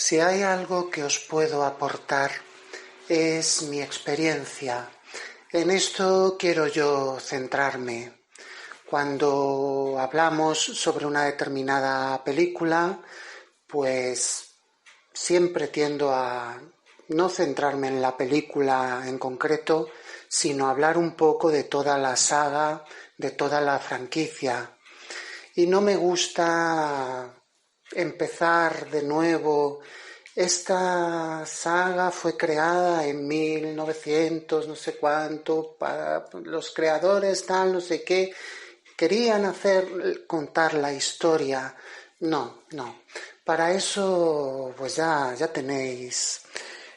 Si hay algo que os puedo aportar es mi experiencia. En esto quiero yo centrarme. Cuando hablamos sobre una determinada película, pues siempre tiendo a no centrarme en la película en concreto, sino hablar un poco de toda la saga, de toda la franquicia. Y no me gusta empezar de nuevo. Esta saga fue creada en 1900, no sé cuánto, para los creadores tal, no sé qué, querían contar la historia. No. Para eso, pues ya tenéis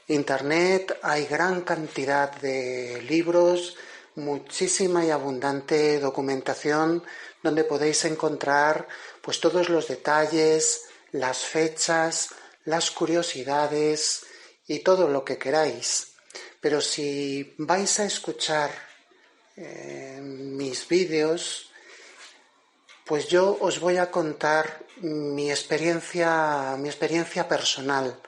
Internet, hay gran cantidad de libros, muchísima y abundante documentación donde podéis encontrar pues todos los detalles, las fechas, las curiosidades y todo lo que queráis. Pero si vais a escuchar mis vídeos, pues yo os voy a contar mi experiencia personal.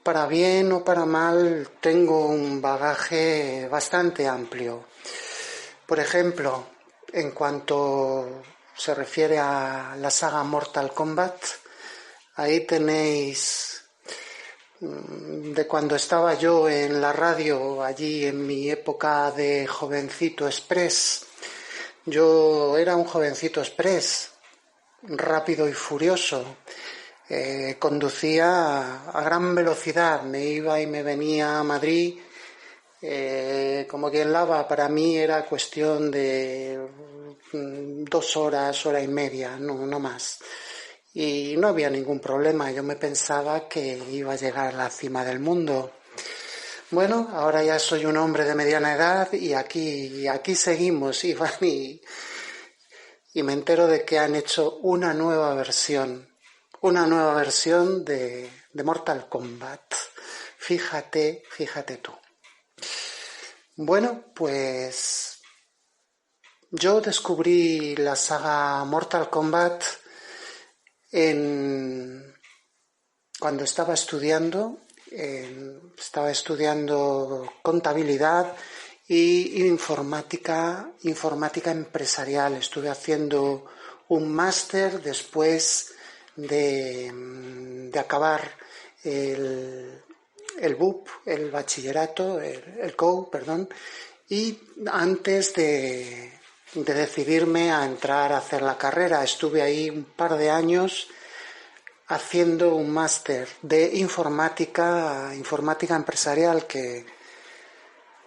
Para bien o para mal, tengo un bagaje bastante amplio. Por ejemplo, en cuanto se refiere a la saga Mortal Kombat, ahí tenéis de cuando estaba yo en la radio, allí en mi época de jovencito express. Yo era un jovencito express, rápido y furioso. Conducía a gran velocidad, me iba y me venía a Madrid como quien lava. Para mí era cuestión de 2 horas, hora y media, no más. Y no había ningún problema, yo me pensaba que iba a llegar a la cima del mundo. Bueno, ahora ya soy un hombre de mediana edad y aquí seguimos, Iván, y me entero de que han hecho una nueva versión de Mortal Kombat. Fíjate tú. Bueno, pues yo descubrí la saga Mortal Kombat cuando estaba estudiando contabilidad y informática empresarial. Estuve haciendo un máster después de acabar el BUP, el bachillerato, el COU, perdón, y antes de decidirme a entrar a hacer la carrera, estuve ahí un par de años haciendo un máster de informática empresarial, que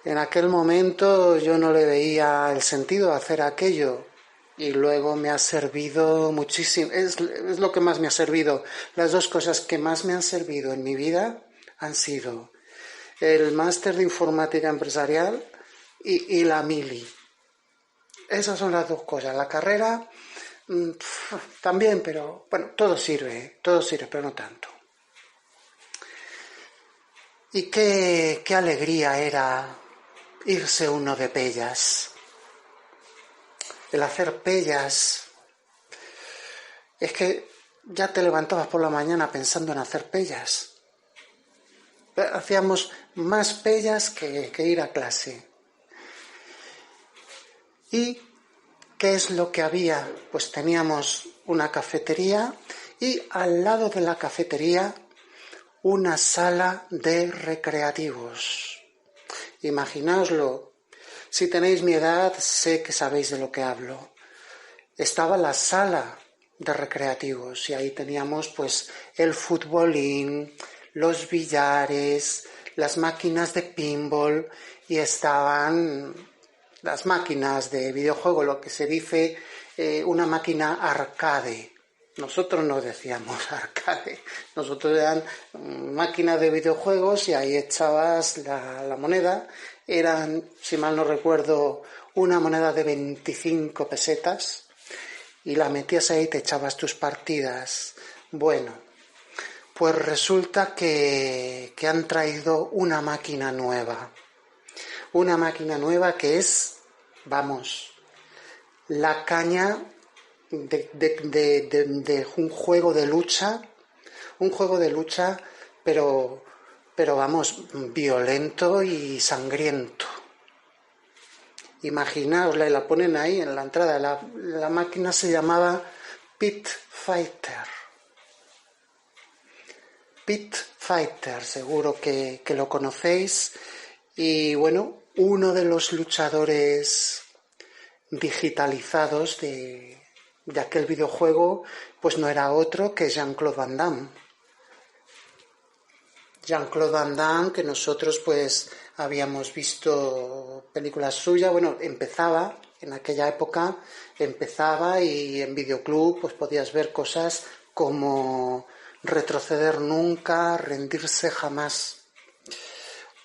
en aquel momento yo no le veía el sentido de hacer aquello, y luego me ha servido muchísimo. Es lo que más me ha servido. Las dos cosas que más me han servido en mi vida han sido el máster de informática empresarial y la mili. Esas son las dos cosas. La carrera también, pero bueno, todo sirve, pero no tanto. Y qué alegría era irse uno de pellas. El hacer pellas. Es que ya te levantabas por la mañana pensando en hacer pellas. Hacíamos más pellas que ir a clase. ¿Y qué es lo que había? Pues teníamos una cafetería y al lado de la cafetería una sala de recreativos. Imaginaoslo. Si tenéis mi edad, sé que sabéis de lo que hablo. Estaba la sala de recreativos y ahí teníamos pues el futbolín, los billares, las máquinas de pinball, y estaban las máquinas de videojuego, lo que se dice una máquina arcade. Nosotros no decíamos arcade, nosotros eran máquinas de videojuegos y ahí echabas la moneda. Eran, si mal no recuerdo, una moneda de 25 pesetas y la metías ahí y te echabas tus partidas. Bueno, pues resulta que han traído una máquina nueva que es, vamos, la caña de un juego de lucha un juego de lucha, pero vamos, violento y sangriento. Imaginaos, la ponen ahí en la entrada. La máquina se llamaba Pit Fighter. Pit Fighter, seguro que lo conocéis. Y bueno, uno de los luchadores digitalizados de aquel videojuego, pues no era otro que Jean-Claude Van Damme. Jean-Claude Van Damme, que nosotros pues habíamos visto películas suyas, bueno, empezaba, en aquella época, y en videoclub pues podías ver cosas como Retroceder nunca, rendirse jamás,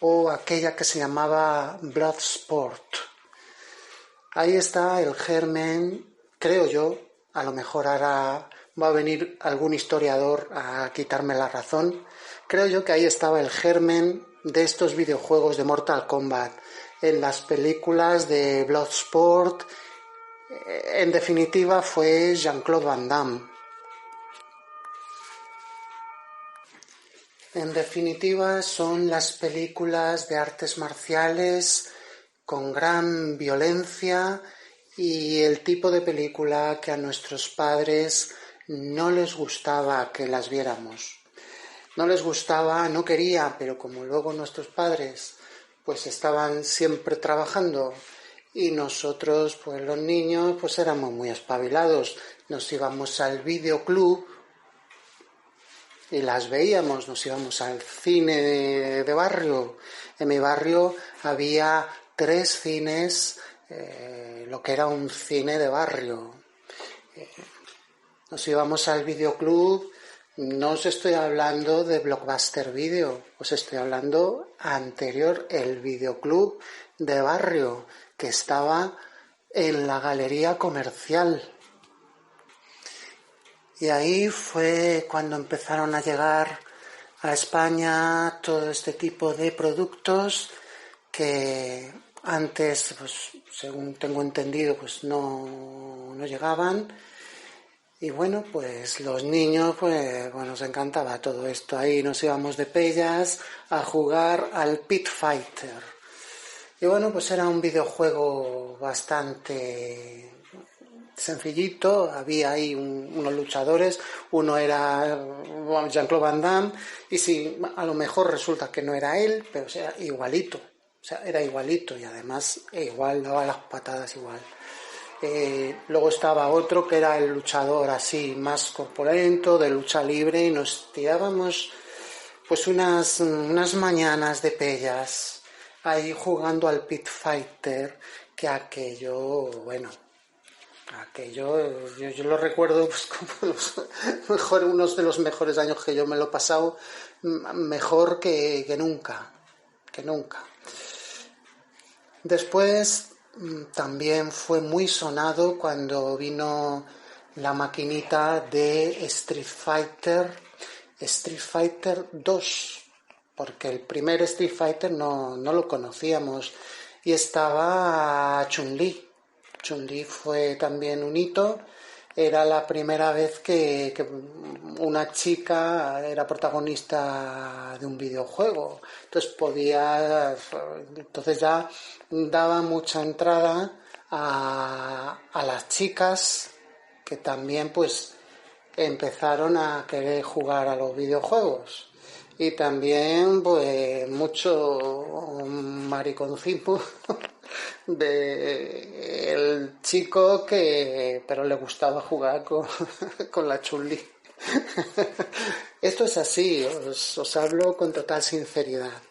o aquella que se llamaba Bloodsport. Ahí está el germen, creo yo, a lo mejor ahora va a venir algún historiador a quitarme la razón. Creo yo que ahí estaba el germen de estos videojuegos de Mortal Kombat, en las películas de Bloodsport. En definitiva fue Jean-Claude Van Damme. En definitiva son las películas de artes marciales con gran violencia y el tipo de película que a nuestros padres no les gustaba que las viéramos. No les gustaba, no quería, pero como luego nuestros padres pues estaban siempre trabajando y nosotros, pues los niños, pues éramos muy espabilados. Nos íbamos al videoclub y las veíamos, nos íbamos al cine de barrio. En mi barrio había 3 cines, lo que era un cine de barrio. Nos íbamos al videoclub. No os estoy hablando de Blockbuster Video, os estoy hablando anterior, el videoclub de barrio que estaba en la galería comercial. Y ahí fue cuando empezaron a llegar a España todo este tipo de productos que antes, pues, según tengo entendido, pues no llegaban. Y bueno, pues los niños, pues bueno, nos encantaba todo esto. Ahí nos íbamos de pellas a jugar al Pit Fighter. Y bueno, pues era un videojuego bastante sencillito. Había ahí unos luchadores. Uno era Jean-Claude Van Damme. Y sí, a lo mejor resulta que no era él, pero era igualito. O sea, era igualito y además igual daba las patadas igual. Luego estaba otro que era el luchador así más corpulento, de lucha libre, y nos tirábamos pues unas mañanas de pellas ahí jugando al Pit Fighter, que aquello yo lo recuerdo pues como unos de los mejores años que yo me lo he pasado, mejor que nunca. Después también fue muy sonado cuando vino la maquinita de Street Fighter 2, porque el primer Street Fighter no lo conocíamos, y estaba Chun-Li. Chun-Li fue también un hito. Era la primera vez que una chica era protagonista de un videojuego. Entonces ya daba mucha entrada a las chicas que también pues empezaron a querer jugar a los videojuegos. Y también pues mucho mariconcito del chico pero le gustaba jugar con la Chun-Li. Esto es así, os hablo con total sinceridad.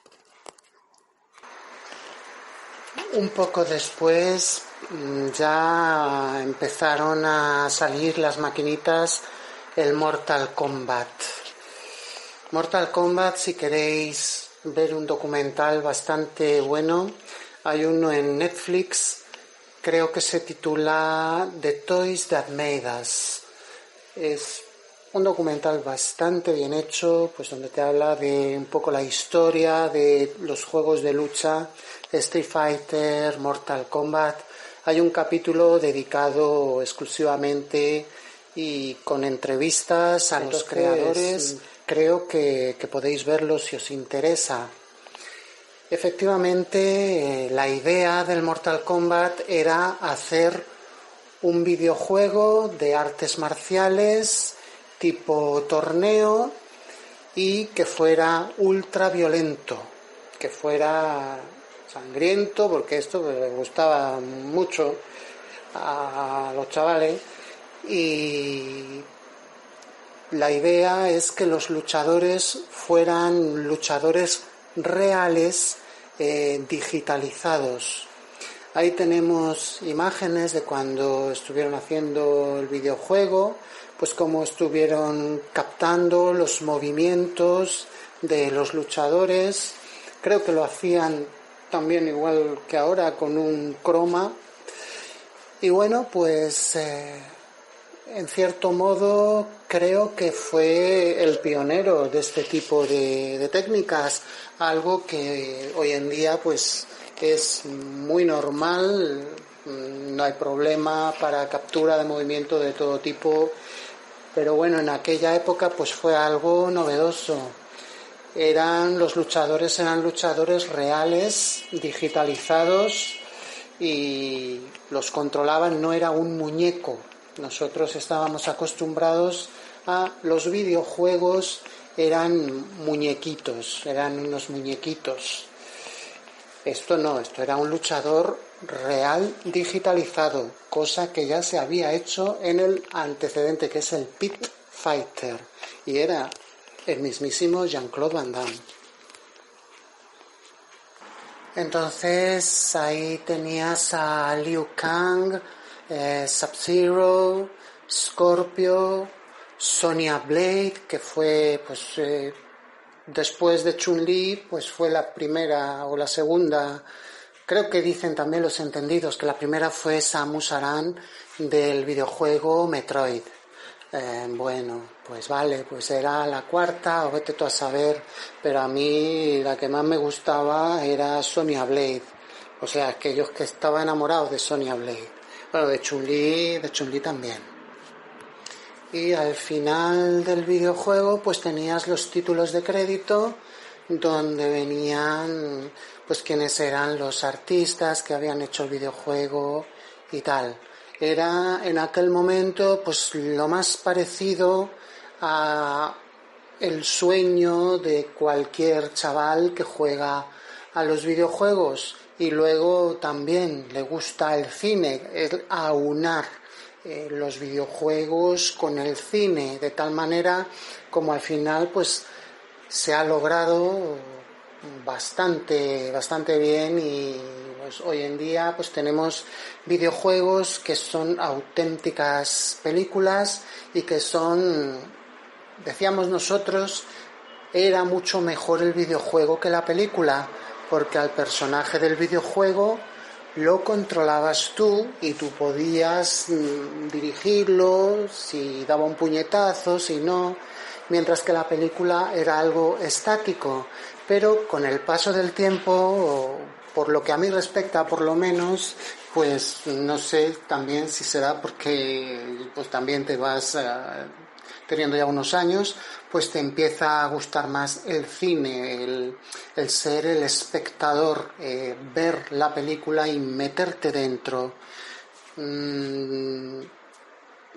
Un poco después ya empezaron a salir las maquinitas, el Mortal Kombat. Mortal Kombat, si queréis ver un documental bastante bueno, hay uno en Netflix, creo que se titula The Toys That Made Us. Es un documental bastante bien hecho, pues donde te habla de un poco la historia de los juegos de lucha, Street Fighter, Mortal Kombat. Hay un capítulo dedicado exclusivamente y con entrevistas a los creadores. creo que podéis verlo si os interesa. Efectivamente, la idea del Mortal Kombat era hacer un videojuego de artes marciales tipo torneo y que fuera ultra violento, que fuera sangriento, porque esto le gustaba mucho a los chavales, y la idea es que los luchadores fueran luchadores reales, digitalizados. Ahí tenemos imágenes de cuando estuvieron haciendo el videojuego, pues cómo estuvieron captando los movimientos de los luchadores. Creo que lo hacían también igual que ahora con un croma. Y bueno, pues en cierto modo creo que fue el pionero de este tipo de técnicas, algo que hoy en día pues es muy normal, no hay problema para captura de movimiento de todo tipo, pero bueno, en aquella época pues fue algo novedoso. Los luchadores eran luchadores reales, digitalizados, y los controlaban, no era un muñeco. Nosotros estábamos acostumbrados a los videojuegos, eran muñequitos, eran unos muñequitos. Esto no, esto era un luchador real digitalizado, cosa que ya se había hecho en el antecedente, que es el Pit Fighter, y era el mismísimo Jean-Claude Van Damme. Entonces ahí tenías a Liu Kang, Sub-Zero, Scorpio, Sonya Blade, que fue pues después de Chun-Li, pues fue la primera o la segunda. Creo que dicen también los entendidos que la primera fue Samus Aran del videojuego Metroid. Bueno, pues vale, pues era la cuarta, o vete tú a saber, pero a mí la que más me gustaba era Sonya Blade, o sea, aquellos que estaban enamorados de Sonya Blade. Bueno, de Chun-Li también. Y al final del videojuego pues tenías los títulos de crédito donde venían pues quiénes eran los artistas que habían hecho el videojuego y tal. Era en aquel momento pues lo más parecido a el sueño de cualquier chaval que juega a los videojuegos y luego también le gusta el cine, es aunar los videojuegos con el cine, de tal manera como al final pues se ha logrado bastante bien, y pues hoy en día pues tenemos videojuegos que son auténticas películas y que son, decíamos nosotros, era mucho mejor el videojuego que la película, porque al personaje del videojuego lo controlabas tú y tú podías dirigirlo, si daba un puñetazo, si no, mientras que la película era algo estático. Pero con el paso del tiempo, por lo que a mí respecta por lo menos, pues no sé también si será porque pues también te vas teniendo ya unos años, pues te empieza a gustar más el cine, el ser el espectador, ver la película y meterte dentro.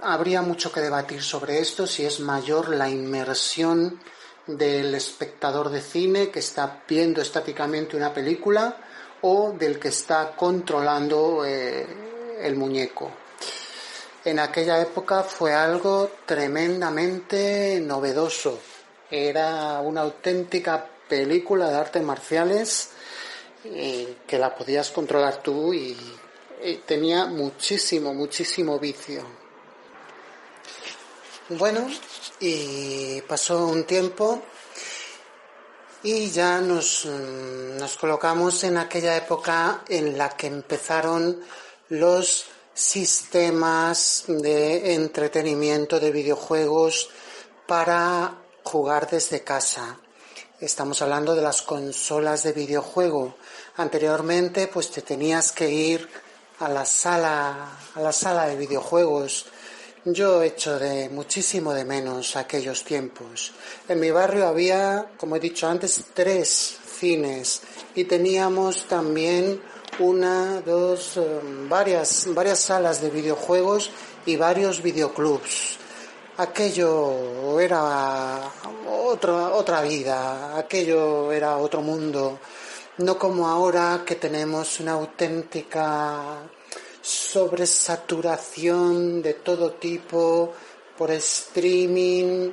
Habría mucho que debatir sobre esto, si es mayor la inmersión del espectador de cine que está viendo estáticamente una película o del que está controlando el muñeco. En aquella época fue algo tremendamente novedoso. Era una auténtica película de artes marciales que la podías controlar tú y tenía muchísimo vicio. Bueno, y pasó un tiempo y ya nos colocamos en aquella época en la que empezaron los sistemas de entretenimiento de videojuegos para jugar desde casa. Estamos hablando de las consolas de videojuego. Anteriormente, pues te tenías que ir a la sala de videojuegos. Yo echo muchísimo de menos aquellos tiempos. En mi barrio había, como he dicho antes, 3 cines y teníamos también varias salas de videojuegos y varios videoclubs. Aquello era otra vida, aquello era otro mundo, no como ahora que tenemos una auténtica sobresaturación de todo tipo por streaming.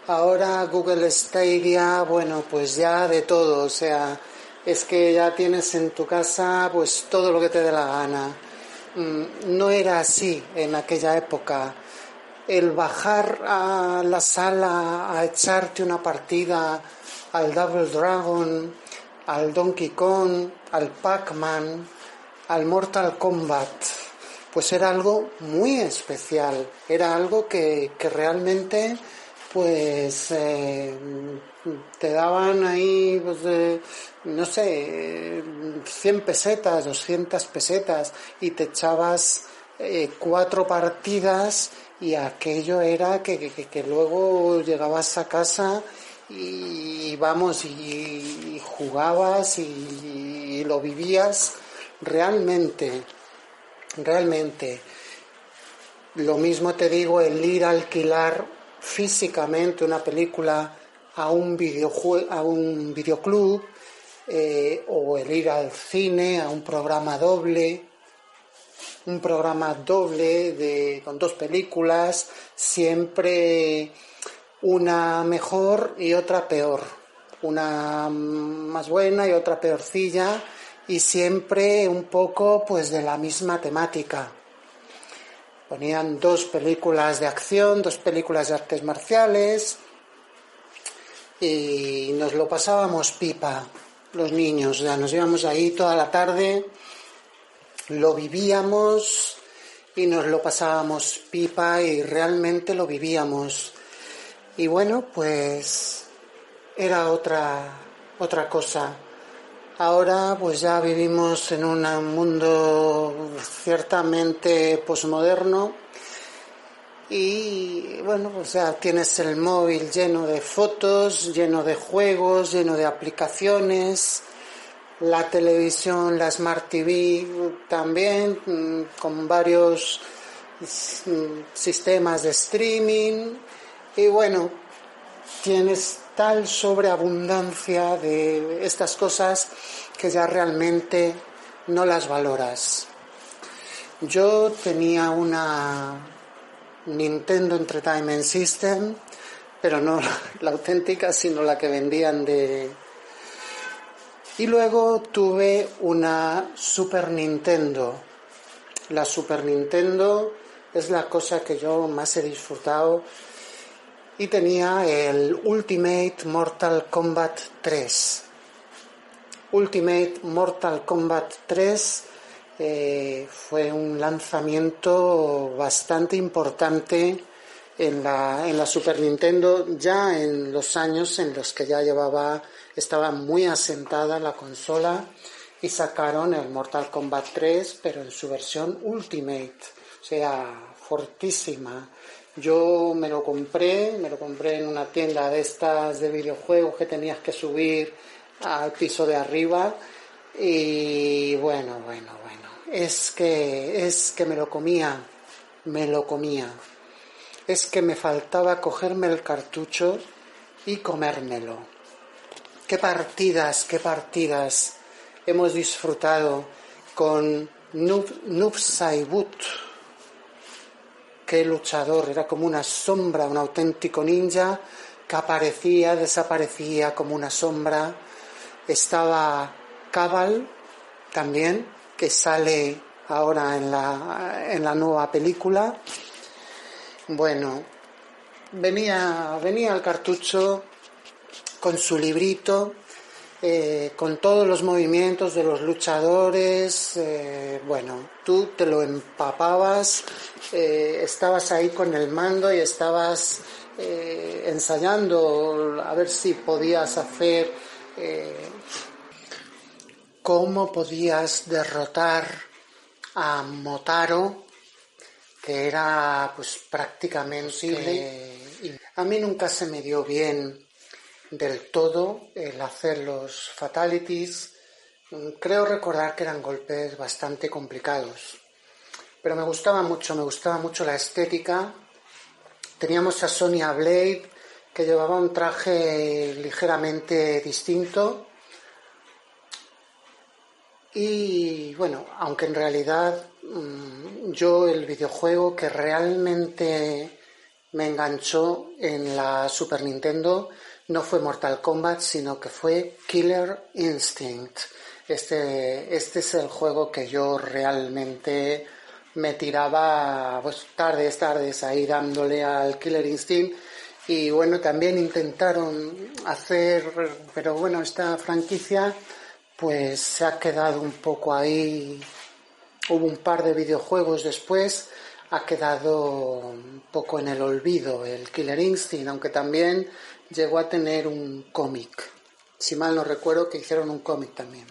Ahora Google Stadia, bueno, pues ya de todo, o sea, es que ya tienes en tu casa pues todo lo que te dé la gana. No era así en aquella época. El bajar a la sala a echarte una partida al Double Dragon, al Donkey Kong, al Pac-Man, al Mortal Kombat, pues era algo muy especial, era algo que realmente pues te daban ahí pues, no sé, 100 pesetas, 200 pesetas y te echabas 4 partidas y aquello era que luego llegabas a casa y vamos y jugabas y lo vivías realmente. Lo mismo te digo, el ir a alquilar físicamente una película a un videoclub o el ir al cine a un programa doble con 2 películas, siempre una mejor y otra peor, una más buena y otra peorcilla, y siempre un poco pues de la misma temática. Ponían 2 películas de acción, 2 películas de artes marciales y nos lo pasábamos pipa, los niños, ya nos íbamos ahí toda la tarde, lo vivíamos y nos lo pasábamos pipa y realmente lo vivíamos. Y bueno, pues era otra cosa. Ahora pues ya vivimos en un mundo ciertamente posmoderno y bueno, pues ya tienes el móvil lleno de fotos, lleno de juegos, lleno de aplicaciones, la televisión, la Smart TV también con varios sistemas de streaming y bueno, tienes tal sobreabundancia de estas cosas que ya realmente no las valoras. Yo tenía una Nintendo Entertainment System, pero no la auténtica, sino la que vendían de... Y luego tuve una Super Nintendo. La Super Nintendo es la cosa que yo más he disfrutado. Y tenía el Ultimate Mortal Kombat 3. Ultimate Mortal Kombat 3 fue un lanzamiento bastante importante en la Super Nintendo, ya en los años en los que ya estaba muy asentada la consola y sacaron el Mortal Kombat 3, pero en su versión Ultimate, o sea, fortísima. Yo me lo compré en una tienda de estas de videojuegos que tenías que subir al piso de arriba y bueno, es que me lo comía, es que me faltaba cogerme el cartucho y comérmelo. Qué partidas hemos disfrutado con Noob Saibot. Qué luchador, era como una sombra, un auténtico ninja que aparecía, desaparecía como una sombra. Estaba Cabal también, que sale ahora en la nueva película. Bueno, venía el cartucho con su librito, con todos los movimientos de los luchadores, bueno, tú te lo empapabas, estabas ahí con el mando y estabas ensayando a ver si podías hacer, cómo podías derrotar a Motaro, que era pues prácticamente imposible. A mí nunca se me dio bien del todo el hacer los fatalities. Creo recordar que eran golpes bastante complicados, pero me gustaba mucho la estética. Teníamos a Sonya Blade, que llevaba un traje ligeramente distinto. Y bueno, aunque en realidad yo el videojuego que realmente me enganchó en la Super Nintendo no fue Mortal Kombat, sino que fue Killer Instinct. Este es el juego que yo realmente me tiraba pues tardes ahí dándole al Killer Instinct. Y bueno, también intentaron hacer, pero bueno, esta franquicia pues se ha quedado un poco ahí. Hubo un par de videojuegos después, ha quedado un poco en el olvido el Killer Instinct, aunque también llegó a tener un cómic. Si mal no recuerdo, que hicieron un cómic también.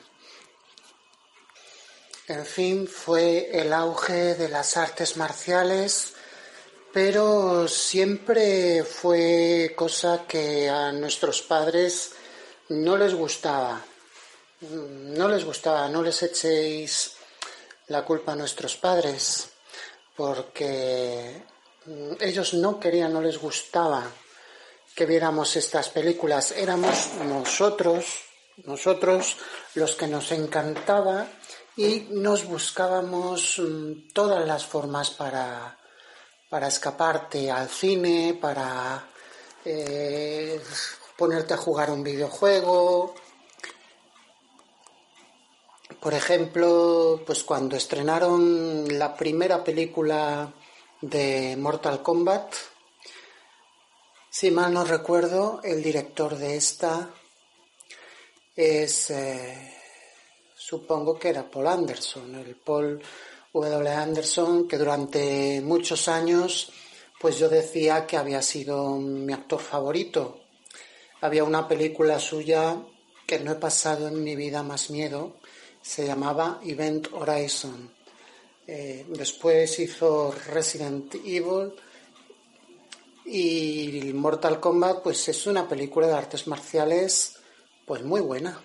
En fin, fue el auge de las artes marciales, pero siempre fue cosa que a nuestros padres no les gustaba. No les echéis la culpa a nuestros padres, porque ellos no querían, no les gustaba que viéramos estas películas. Éramos nosotros los que nos encantaba y nos buscábamos todas las formas para escaparte al cine, para ponerte a jugar un videojuego. Por ejemplo, pues cuando estrenaron la primera película de Mortal Kombat, si mal no recuerdo, el director de esta es, supongo que era Paul Anderson, el Paul W. Anderson, que durante muchos años pues yo decía que había sido mi actor favorito. Había una película suya que no he pasado en mi vida más miedo. Se llamaba Event Horizon. Después hizo Resident Evil y Mortal Kombat, pues es una película de artes marciales pues muy buena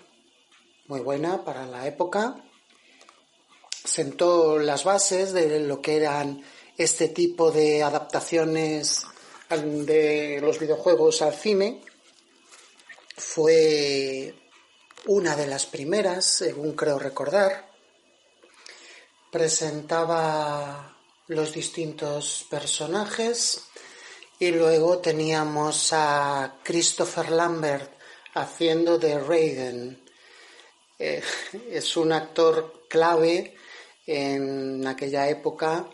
para la época. Sentó las bases de lo que eran este tipo de adaptaciones de los videojuegos al cine. Fue una de las primeras, según creo recordar. Presentaba los distintos personajes y luego teníamos a Christopher Lambert haciendo de Raiden. Es un actor clave en aquella época,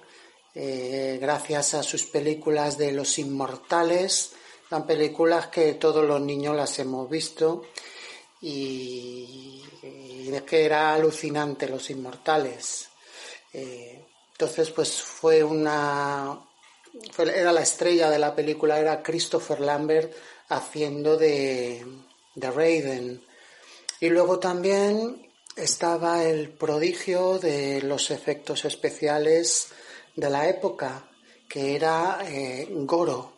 gracias a sus películas de Los Inmortales. Son películas que todos los niños las hemos visto. Y es que era alucinante Los Inmortales. Entonces pues era la estrella de la película, era Christopher Lambert haciendo de Raiden. Y luego también estaba el prodigio de los efectos especiales de la época, que era Goro.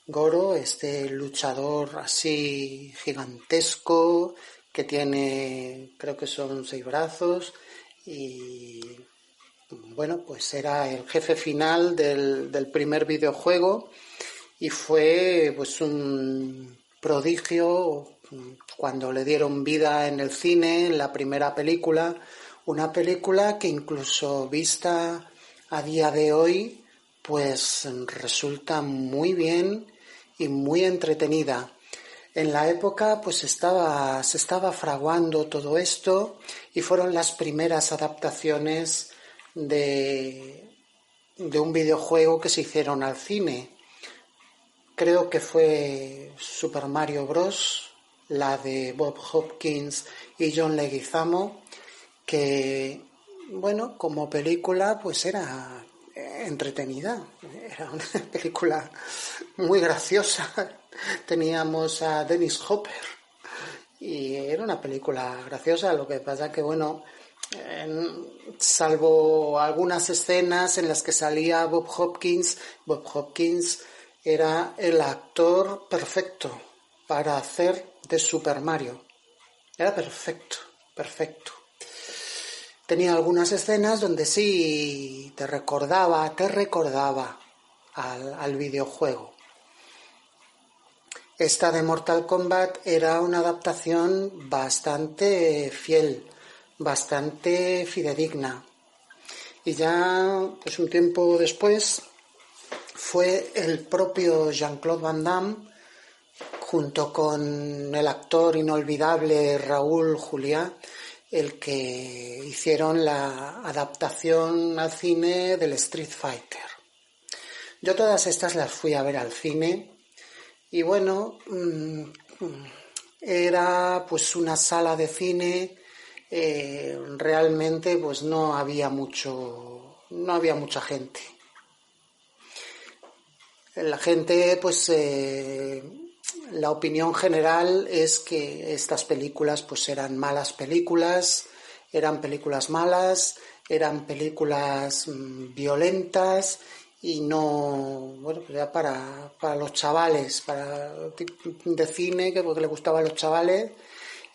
Goro, este luchador así gigantesco, que tiene, creo que son 6 brazos, y bueno, pues era el jefe final del primer videojuego y fue pues un prodigio cuando le dieron vida en el cine, en la primera película, una película que incluso vista a día de hoy pues resulta muy bien y muy entretenida. En la época pues se estaba fraguando todo esto y fueron las primeras adaptaciones de un videojuego que se hicieron al cine. Creo que fue Super Mario Bros., la de Bob Hopkins y John Leguizamo, que bueno, como película pues era entretenida, era una película muy graciosa. Teníamos a Dennis Hopper y era una película graciosa. Lo que pasa que bueno, salvo algunas escenas en las que salía Bob Hopkins. Bob Hopkins era el actor perfecto para hacer de Super Mario. Era perfecto, perfecto. Tenía algunas escenas donde sí te recordaba al videojuego. Esta de Mortal Kombat era una adaptación bastante fiel, bastante fidedigna. Y ya, pues un tiempo después, fue el propio Jean-Claude Van Damme, junto con el actor inolvidable Raúl Juliá, el que hicieron la adaptación al cine del Street Fighter. Yo todas estas las fui a ver al cine y bueno, era pues una sala de cine, realmente pues no había mucha gente. La gente pues la opinión general es que estas películas pues eran malas películas, eran películas malas, eran películas violentas y no, bueno, pues ya para los chavales, para de cine que porque le gustaba a los chavales.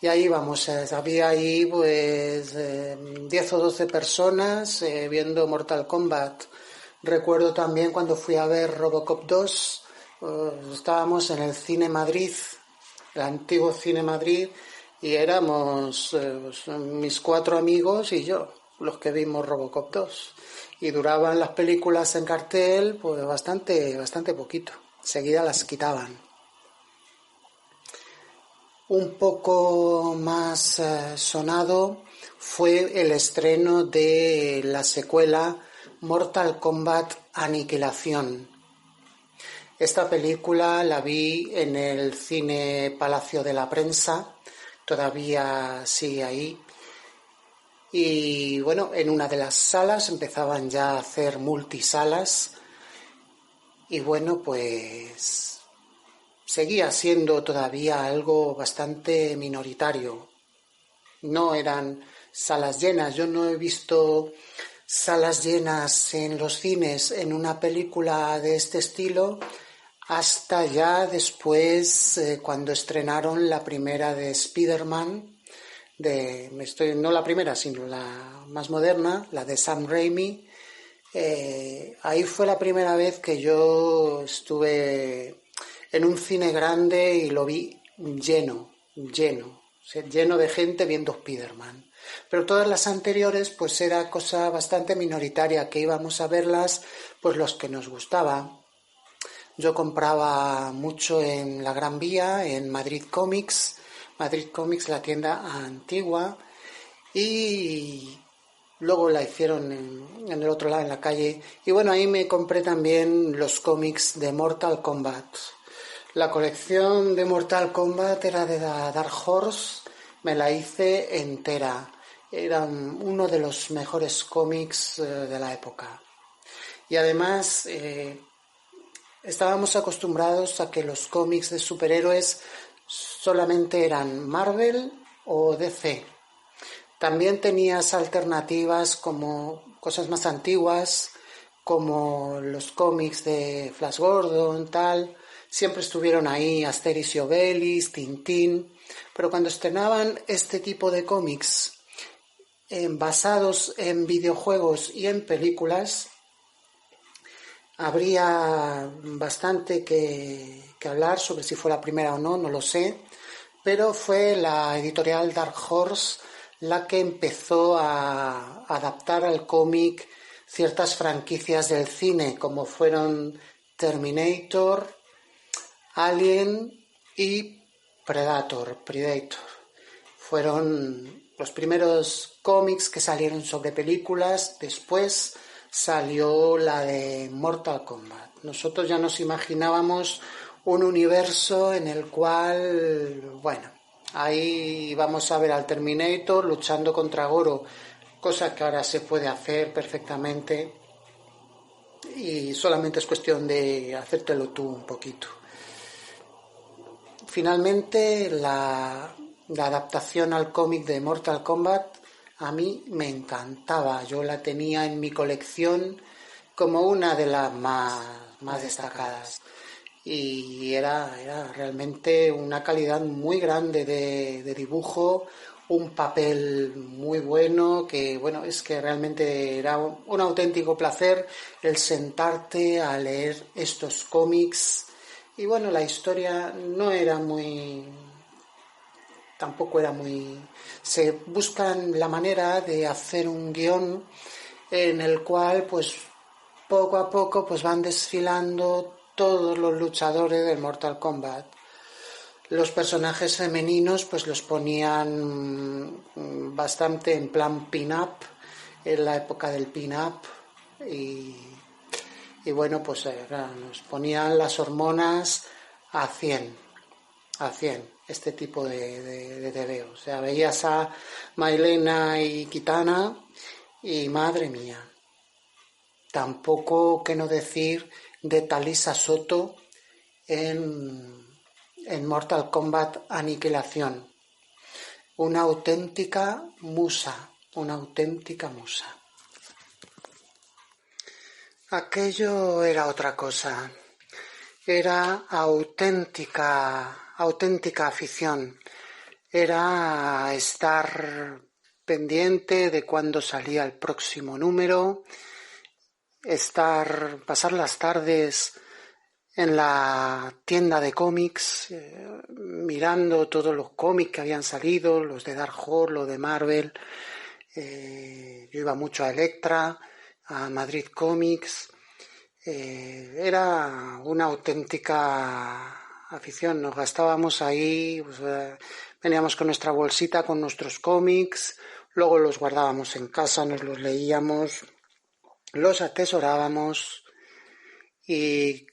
Y ahí vamos, había ahí pues 10 o 12 personas viendo Mortal Kombat. Recuerdo también cuando fui a ver Robocop 2, estábamos en el Cine Madrid, el antiguo Cine Madrid, y éramos mis 4 amigos y yo los que vimos Robocop 2. Y duraban las películas en cartel pues bastante poquito. Enseguida las quitaban. Un poco más sonado fue el estreno de la secuela Mortal Kombat Aniquilación. Esta película la vi en el Cine Palacio de la Prensa, todavía sigue ahí. Y bueno, en una de las salas empezaban ya a hacer multisalas y bueno, pues seguía siendo todavía algo bastante minoritario. No eran salas llenas. Yo no he visto salas llenas en los cines en una película de este estilo hasta ya después cuando estrenaron la primera de Spider-Man, no la primera sino la más moderna, la de Sam Raimi. Ahí fue la primera vez que yo estuve en un cine grande y lo vi lleno de gente viendo Spider-Man. Pero todas las anteriores pues era cosa bastante minoritaria, que íbamos a verlas pues los que nos gustaba. Yo compraba mucho en la Gran Vía, en Madrid Comics, la tienda antigua, y luego la hicieron en el otro lado, en la calle. Y bueno, ahí me compré también los cómics de Mortal Kombat. La colección de Mortal Kombat era de Dark Horse, me la hice entera. Era uno de los mejores cómics de la época. Y además estábamos acostumbrados a que los cómics de superhéroes solamente eran Marvel o DC. También tenías alternativas como cosas más antiguas, como los cómics de Flash Gordon, tal. Siempre estuvieron ahí Asterix y Obelix, Tintín. Pero cuando estrenaban este tipo de cómics basados en videojuegos y en películas, habría bastante que hablar sobre si fue la primera o no, no lo sé, pero fue la editorial Dark Horse la que empezó a adaptar al cómic ciertas franquicias del cine, como fueron Terminator, Alien y Predator. Fueron los primeros cómics que salieron sobre películas. Después salió la de Mortal Kombat. Nosotros ya nos imaginábamos un universo en el cual, bueno, ahí vamos a ver al Terminator luchando contra Goro, cosa que ahora se puede hacer perfectamente y solamente es cuestión de hacértelo tú un poquito. Finalmente, la adaptación al cómic de Mortal Kombat A mí me encantaba, yo la tenía en mi colección como una de las más destacadas. Y era realmente una calidad muy grande de dibujo, un papel muy bueno, que bueno, es que realmente era un auténtico placer el sentarte a leer estos cómics. Y bueno, la historia no era muy, tampoco era muy... Se buscan la manera de hacer un guión en el cual pues poco a poco pues van desfilando todos los luchadores del Mortal Kombat. Los personajes femeninos pues los ponían bastante en plan pin-up, en la época del pin-up, y, y bueno, pues nos ponían las hormonas a 100 a 100 este tipo de TVO. O sea, veías a Mailena y Kitana y madre mía. Tampoco que no decir de Talisa Soto en Mortal Kombat Aniquilación. Una auténtica musa, una auténtica musa. Aquello era otra cosa. Era auténtica afición. Era estar pendiente de cuándo salía el próximo número, pasar las tardes en la tienda de cómics, mirando todos los cómics que habían salido, los de Dark Horse, los de Marvel. Yo iba mucho a Electra, a Madrid Comics. Era una auténtica afición. Nos gastábamos ahí, pues, veníamos con nuestra bolsita con nuestros cómics, luego los guardábamos en casa, nos los leíamos, los atesorábamos, y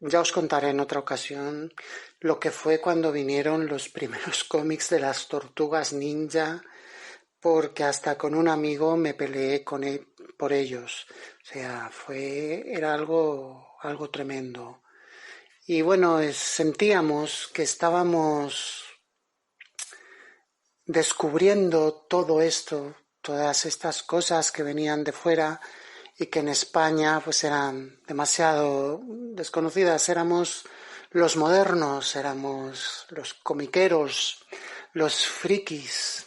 ya os contaré en otra ocasión lo que fue cuando vinieron los primeros cómics de las Tortugas Ninja, porque hasta con un amigo me peleé por ellos. O sea, era algo tremendo. Y bueno, sentíamos que estábamos descubriendo todo esto, todas estas cosas que venían de fuera y que en España pues eran demasiado desconocidas. Éramos los modernos, éramos los comiqueros, los frikis.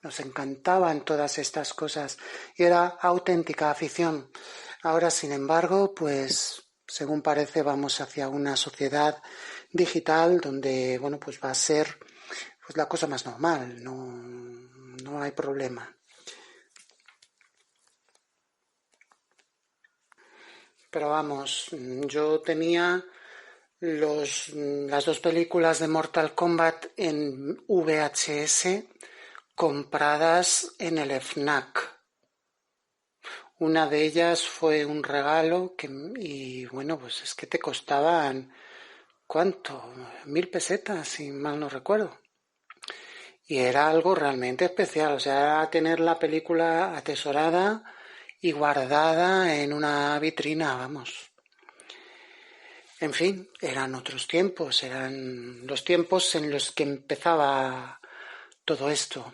Nos encantaban todas estas cosas y era auténtica afición. Ahora, sin embargo, pues según parece vamos hacia una sociedad digital donde, bueno, pues va a ser pues la cosa más normal, no hay problema. Pero vamos, yo tenía las dos películas de Mortal Kombat en VHS compradas en el FNAC. Una de ellas fue un regalo y bueno, pues es que te costaban, ¿cuánto? 1.000 pesetas, si mal no recuerdo. Y era algo realmente especial, o sea, era tener la película atesorada y guardada en una vitrina, vamos. En fin, eran otros tiempos, eran los tiempos en los que empezaba todo esto.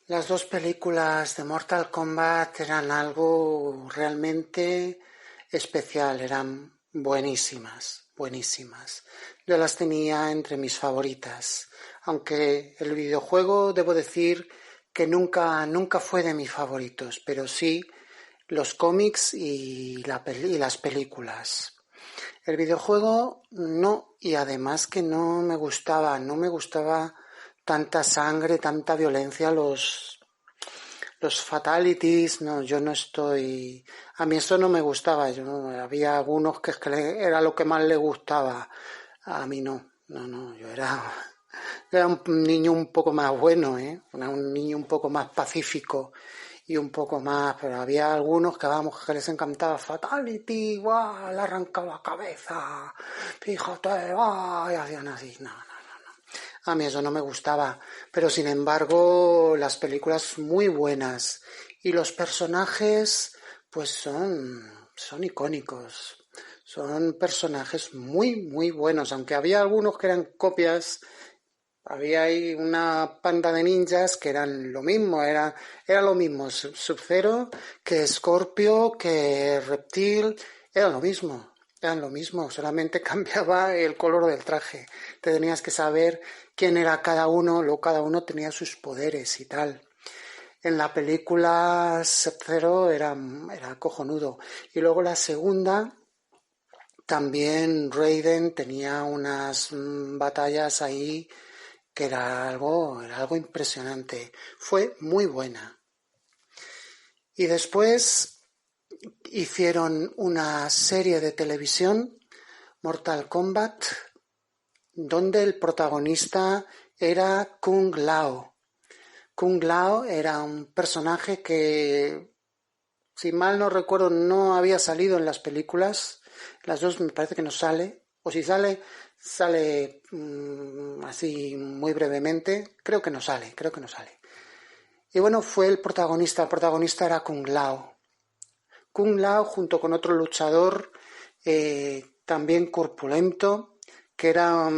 Las dos películas de Mortal Kombat eran algo realmente especial, eran buenísimas, buenísimas. Yo las tenía entre mis favoritas, aunque el videojuego debo decir que nunca fue de mis favoritos, pero sí los cómics y las películas. El videojuego no, y además que no me gustaba tanta sangre, tanta violencia, los fatalities, no, yo no estoy... A mí eso no me gustaba, había algunos que era lo que más le gustaba, a mí no, yo era un niño un poco más bueno, era un niño un poco más pacífico y un poco más, pero había algunos que les encantaba Fatality, ¡guau! Le arrancaba la cabeza, fíjate, ¡guau! Y hacían así, no. A mí eso no me gustaba, pero sin embargo las películas muy buenas y los personajes pues son icónicos, son personajes muy buenos, aunque había algunos que eran copias Había ahí una panda de ninjas que eran lo mismo, era lo mismo Sub-Zero que Scorpio, que Reptil, era lo mismo, eran lo mismo, solamente cambiaba el color del traje. Te tenías que saber quién era cada uno, luego cada uno tenía sus poderes y tal. En la película Sub-Zero era cojonudo. Y luego la segunda, también Raiden tenía unas batallas ahí que era algo impresionante. Fue muy buena. Y después hicieron una serie de televisión, Mortal Kombat, donde el protagonista era Kung Lao. Kung Lao era un personaje que, si mal no recuerdo, no había salido en las películas. Las dos me parece que no sale. O si sale, sale así muy brevemente. Creo que no sale. Y bueno, fue el protagonista era Kung Lao. Kung Lao junto con otro luchador también corpulento, que era,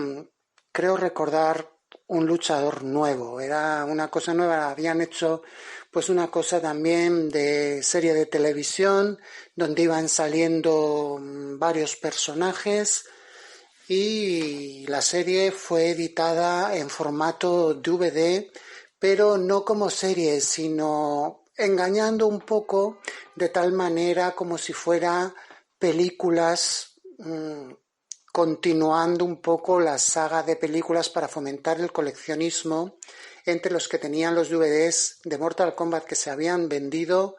creo recordar, un luchador nuevo, era una cosa nueva, habían hecho pues una cosa también de serie de televisión donde iban saliendo varios personajes y la serie fue editada en formato DVD, pero no como serie, sino engañando un poco de tal manera como si fuera películas, continuando un poco la saga de películas para fomentar el coleccionismo entre los que tenían los DVDs de Mortal Kombat que se habían vendido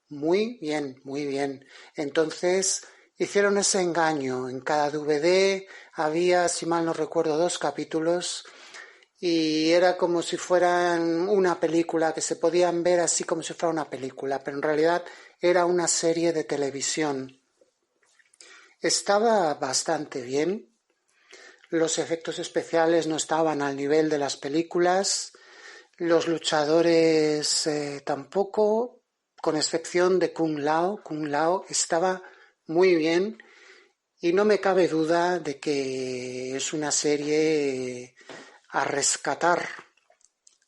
muy bien, muy bien. Entonces hicieron ese engaño. En cada DVD había, si mal no recuerdo, 2 capítulos y era como si fueran una película, que se podían ver así como si fuera una película, pero en realidad era una serie de televisión. Estaba bastante bien. Los efectos especiales no estaban al nivel de las películas. Los luchadores tampoco, con excepción de Kung Lao. Kung Lao estaba muy bien y no me cabe duda de que es una serie a rescatar,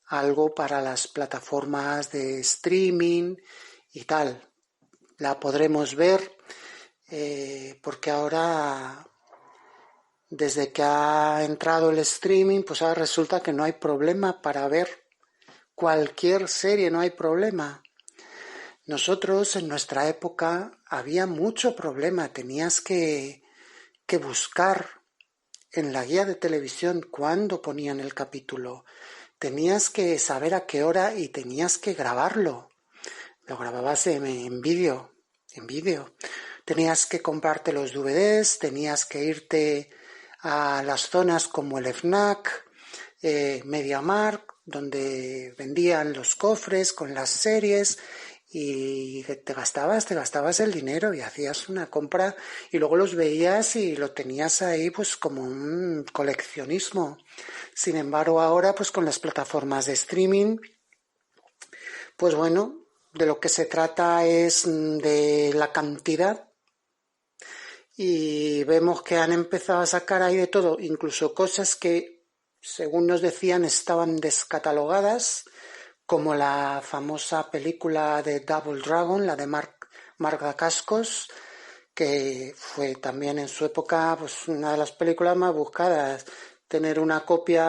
algo para las plataformas de streaming y tal. La podremos ver porque ahora, desde que ha entrado el streaming, pues ahora resulta que no hay problema para ver cualquier serie, no hay problema. Nosotros en nuestra época había mucho problema, tenías que buscar en la guía de televisión cuándo ponían el capítulo, tenías que saber a qué hora y tenías que grabarlo. Lo grababas en vídeo, Tenías que comprarte los DVDs, tenías que irte a las zonas como el FNAC, MediaMarkt, donde vendían los cofres con las series y te gastabas el dinero y hacías una compra y luego los veías y lo tenías ahí pues como un coleccionismo. Sin embargo, ahora pues con las plataformas de streaming, pues bueno, de lo que se trata es de la cantidad y vemos que han empezado a sacar ahí de todo, incluso cosas que, según nos decían, estaban descatalogadas, como la famosa película de Double Dragon, la de Marc Dacascos, que fue también en su época pues una de las películas más buscadas. Tener una copia